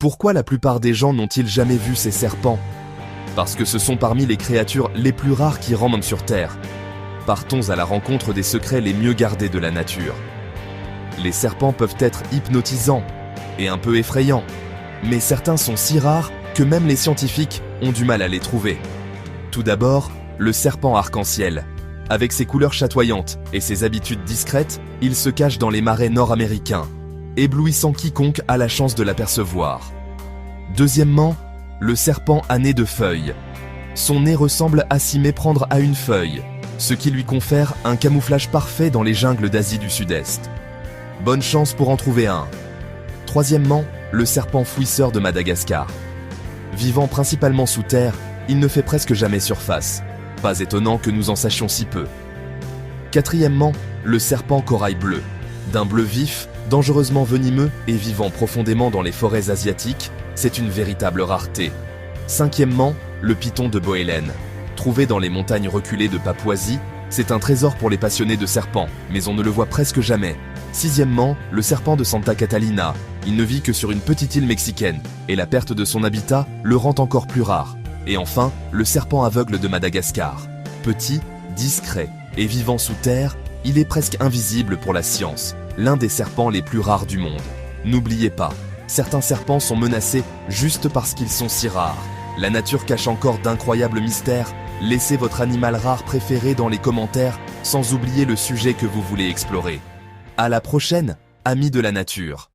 Pourquoi la plupart des gens n'ont-ils jamais vu ces serpents? Parce que ce sont parmi les créatures les plus rares qui rampent sur Terre. Partons à la rencontre des secrets les mieux gardés de la nature. Les serpents peuvent être hypnotisants et un peu effrayants, mais certains sont si rares que même les scientifiques ont du mal à les trouver. Tout d'abord, le serpent arc-en-ciel. Avec ses couleurs chatoyantes et ses habitudes discrètes, il se cache dans les marais nord-américains, éblouissant quiconque a la chance de l'apercevoir. Deuxièmement, le serpent à nez de feuille. Son nez ressemble à s'y méprendre à une feuille, ce qui lui confère un camouflage parfait dans les jungles d'Asie du Sud-Est. Bonne chance pour en trouver un. Troisièmement, le serpent fouisseur de Madagascar. Vivant principalement sous terre, il ne fait presque jamais surface. Pas étonnant que nous en sachions si peu. Quatrièmement, le serpent corail bleu. D'un bleu vif, dangereusement venimeux et vivant profondément dans les forêts asiatiques, c'est une véritable rareté. Cinquièmement, le python de Bohelen. Trouvé dans les montagnes reculées de Papouasie, c'est un trésor pour les passionnés de serpents, mais on ne le voit presque jamais. Sixièmement, le serpent de Santa Catalina. Il ne vit que sur une petite île mexicaine, et la perte de son habitat le rend encore plus rare. Et enfin, le serpent aveugle de Madagascar. Petit, discret et vivant sous terre, il est presque invisible pour la science, l'un des serpents les plus rares du monde. N'oubliez pas, certains serpents sont menacés juste parce qu'ils sont si rares. La nature cache encore d'incroyables mystères. Laissez votre animal rare préféré dans les commentaires, sans oublier le sujet que vous voulez explorer. À la prochaine, amis de la nature.